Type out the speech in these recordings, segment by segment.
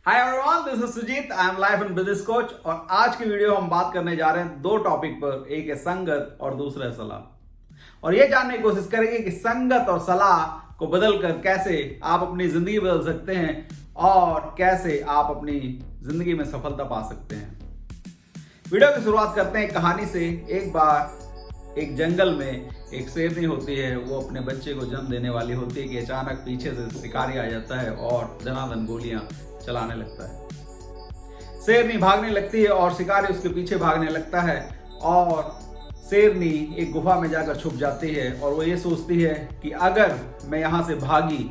Hi everyone, this is Sujit. I am life and business coach और आज की video हम बात करने जा रहे हैं दो टॉपिक पर। एक है संगत और दूसरा है सलाह। और ये जानने की कोशिश करेंगे कि संगत और सलाह को बदलकर कैसे आप अपनी जिंदगी बदल सकते हैं और कैसे आप अपनी जिंदगी में सफलता पा सकते हैं। वीडियो की शुरुआत करते हैं कहानी से। एक बार एक जंगल में एक शेरनी होती है, वो अपने बच्चे को जन्म देने वाली होती है कि अचानक पीछे से शिकारी आ जाता है और धनाधन गोलियां चलाने लगता है। शेरनी भागने लगती है और शिकारी उसके पीछे भागने लगता है और शेरनी एक गुफा में जाकर छुप जाती है और वो ये सोचती है कि अगर मैं यहाँ से भागी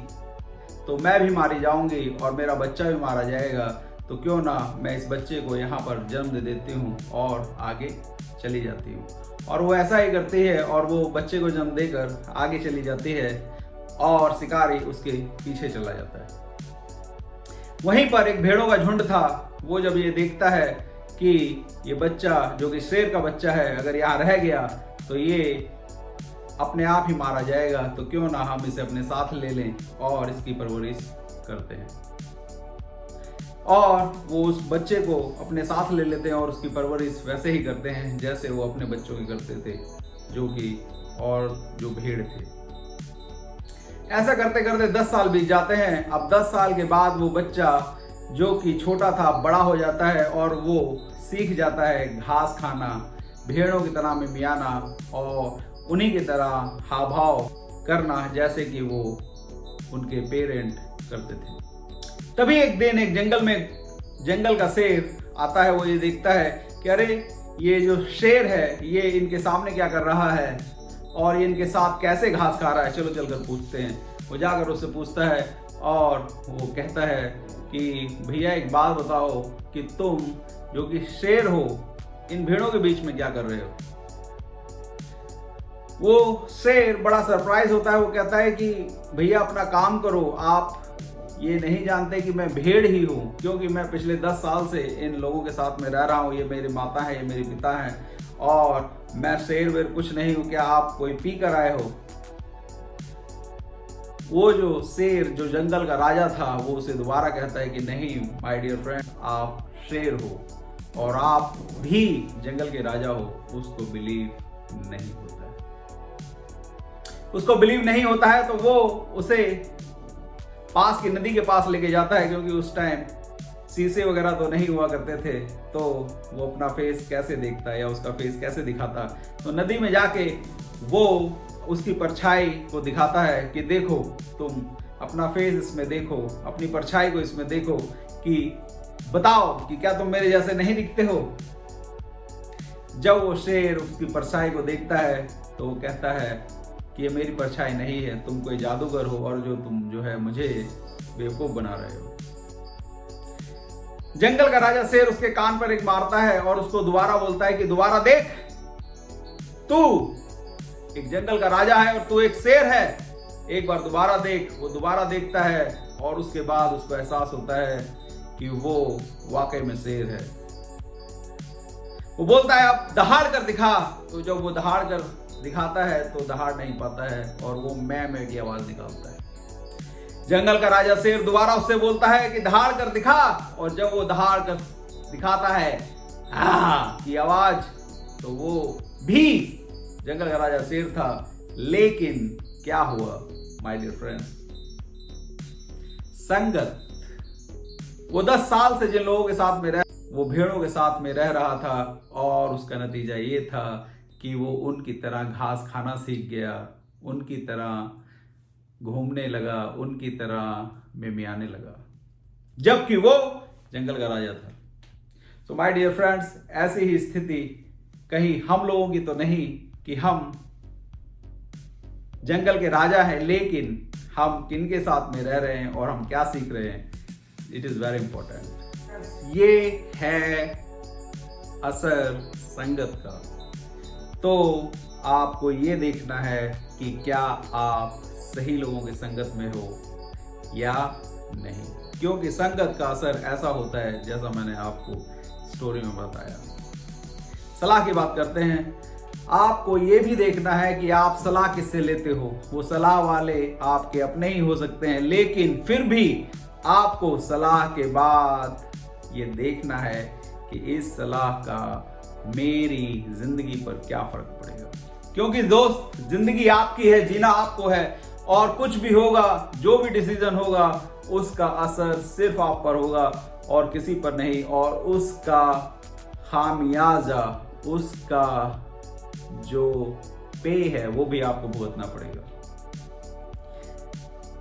तो मैं भी मारी जाऊंगी और मेरा बच्चा भी मारा जाएगा, तो क्यों ना मैं इस बच्चे को यहाँ पर जन्म दे देती हूँ और आगे चली जाती हूँ। और वो ऐसा ही करती है और वो बच्चे को जन्म देकर आगे चली जाती है और शिकारी उसके पीछे चला जाता है। वहीं पर एक भेड़ों का झुंड था। वो जब ये देखता है कि ये बच्चा जो कि शेर का बच्चा है, अगर यहाँ रह गया तो ये अपने आप ही मारा जाएगा, तो क्यों ना हम इसे अपने साथ ले लें और इसकी परवरिश करते हैं। और वो उस बच्चे को अपने साथ ले लेते हैं और उसकी परवरिश वैसे ही करते हैं जैसे वो अपने बच्चों की करते थे, जो कि और जो भेड़ थे। ऐसा करते करते 10 साल बीत जाते हैं। अब 10 साल के बाद वो बच्चा जो कि छोटा था बड़ा हो जाता है और वो सीख जाता है घास खाना, भेड़ों की तरह मिमियाना और उन्हीं की तरह हाव भाव करना जैसे कि वो उनके पेरेंट करते थे। तभी एक दिन एक जंगल का शेर आता है। वो ये देखता है कि अरे ये जो शेर है ये इनके सामने क्या कर रहा है और ये इनके साथ कैसे घास खा रहा है, चलो चलकर पूछते हैं। वो जाकर उससे पूछता है और वो कहता है कि भैया एक बात बताओ कि तुम जो कि शेर हो इन भेड़ों के बीच में क्या कर रहे हो। वो शेर बड़ा सरप्राइज होता है। वो कहता है कि भैया अपना काम करो, आप ये नहीं जानते कि मैं भेड़ ही हूँ, क्योंकि मैं पिछले 10 साल से इन लोगों के साथ में रह रहा हूँ। ये मेरी माता है, ये मेरे पिता हैं और मैं शेर वेर कुछ नहीं हूं। क्या आप कोई पी कर आए हो? वो जो शेर जो जंगल का राजा था वो उसे दोबारा कहता है कि नहीं माय डियर फ्रेंड, आप शेर हो और आप भी जंगल के राजा हो। उसको बिलीव नहीं होता है। उसको बिलीव नहीं होता है तो वो उसे पास की नदी के पास लेके जाता है, क्योंकि उस टाइम शीशे वगैरह तो नहीं हुआ करते थे, तो वो अपना फेस कैसे देखता या उसका फेस कैसे दिखाता। तो नदी में जाके वो उसकी परछाई को दिखाता है कि देखो तुम अपना फेस इसमें देखो, अपनी परछाई को इसमें देखो कि बताओ कि क्या तुम मेरे जैसे नहीं दिखते हो। जब वो शेर उसकी परछाई को देखता है तो वो कहता है कि ये मेरी परछाई नहीं है, तुम कोई जादूगर हो और तुम जो है मुझे बेवकूफ बना रहे हो। जंगल का राजा शेर उसके कान पर एक मारता है और उसको दोबारा बोलता है कि दोबारा देख, तू एक जंगल का राजा है और तू एक शेर है, एक बार दोबारा देख। वो दोबारा देखता है और उसके बाद उसको एहसास होता है कि वो वाकई में शेर है। वो बोलता है अब दहाड़ कर दिखा। तो जब वो दहाड़ कर दिखाता है तो दहाड़ नहीं पाता है और वो मैं की आवाज निकालता है। जंगल का राजा शेर दोबारा उससे बोलता है कि दहाड़ कर दिखा, और जब वो दहाड़ कर दिखाता है की आवाज, तो वो भी जंगल का राजा शेर था। लेकिन क्या हुआ माय डियर फ्रेंड्स? संगत। वो 10 साल से जिन लोगों के साथ में वो भेड़ों के साथ में रह रहा था और उसका नतीजा ये था कि वो उनकी तरह घास खाना सीख गया, उनकी तरह घूमने लगा, उनकी तरह मिमियाने लगा, जबकि वो जंगल का राजा था। तो माय डियर फ्रेंड्स, ऐसी ही स्थिति कहीं हम लोगों की तो नहीं कि हम जंगल के राजा हैं, लेकिन हम किनके साथ में रह रहे हैं और हम क्या सीख रहे हैं। It is very important. ये है असर संगत का। तो आपको ये देखना है कि क्या आप सही लोगों की संगत में हो या नहीं, क्योंकि संगत का असर ऐसा होता है जैसा मैंने आपको स्टोरी में बताया। सलाह की बात करते हैं। आपको ये भी देखना है कि आप सलाह किससे लेते हो। वो सलाह वाले आपके अपने ही हो सकते हैं, लेकिन फिर भी आपको सलाह के बाद ये देखना है कि इस सलाह का मेरी जिंदगी पर क्या फर्क पड़ेगा। क्योंकि दोस्त, जिंदगी आपकी है, जीना आपको है, और कुछ भी होगा, जो भी डिसीजन होगा, उसका असर सिर्फ आप पर होगा और किसी पर नहीं, और उसका खामियाजा, उसका जो पे है वो भी आपको भुगतना पड़ेगा,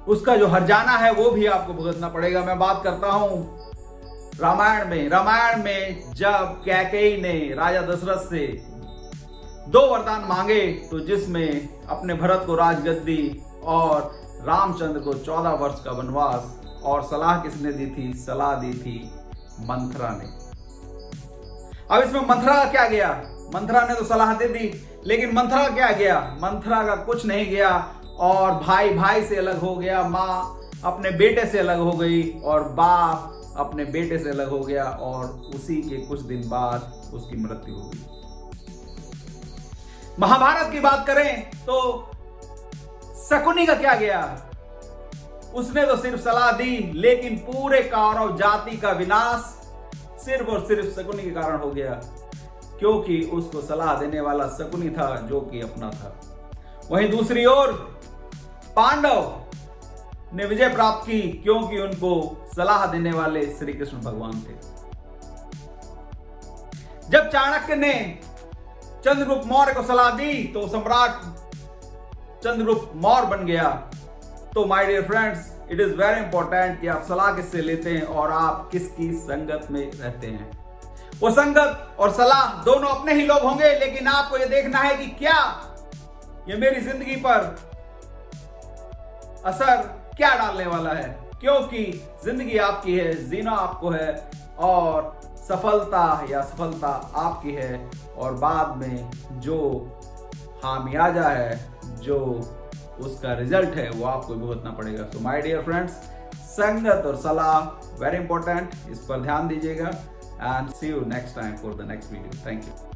उसका जो हर्जाना है वो भी आपको भुगतना पड़ेगा। मैं बात करता हूं रामायण में जब कैकेयी ने राजा दशरथ से 2 वरदान मांगे, तो जिसमें अपने भरत को राजगद्दी और रामचंद्र को 14 वर्ष का वनवास, और सलाह किसने दी थी? सलाह दी थी मंथरा ने। अब इसमें मंथरा का क्या गया? मंथरा ने तो सलाह दे दी, लेकिन मंथरा क्या गया? मंथरा का कुछ नहीं गया, और भाई भाई से अलग हो गया, माँ अपने बेटे से अलग हो गई, और बाप अपने बेटे से अलग हो गया, और उसी के कुछ दिन बाद उसकी मृत्यु हो गई। महाभारत की बात करें तो शकुनी का क्या गया? उसने तो सिर्फ सलाह दी, लेकिन पूरे कौरव जाति का विनाश सिर्फ और सिर्फ शकुनी के कारण हो गया, क्योंकि उसको सलाह देने वाला शकुनी था, जो कि अपना था। वहीं दूसरी ओर पांडव ने विजय प्राप्त की, क्योंकि उनको सलाह देने वाले श्री कृष्ण भगवान थे। जब चाणक्य ने चंद्रगुप्त मौर्य को सलाह दी, तो सम्राट चंद्रगुप्त मौर्य बन गया। तो my dear friends, it is very important कि आप सलाह किससे लेते हैं और आप किसकी संगत में रहते हैं। वो संगत और सलाह दोनों अपने ही लोग होंगे, लेकिन आपको यह देखना है कि क्या ये मेरी जिंदगी पर असर क्या डालने वाला है, क्योंकि जिंदगी आपकी है, जीना आपको है, और सफलता आपकी है, और बाद में जो खामियाजा है, जो उसका रिजल्ट है, वो आपको भुगतना पड़ेगा। सो माय डियर फ्रेंड्स, संगत और सलाह वेरी इंपॉर्टेंट, इस पर ध्यान दीजिएगा, and see you next time for the next video. Thank you.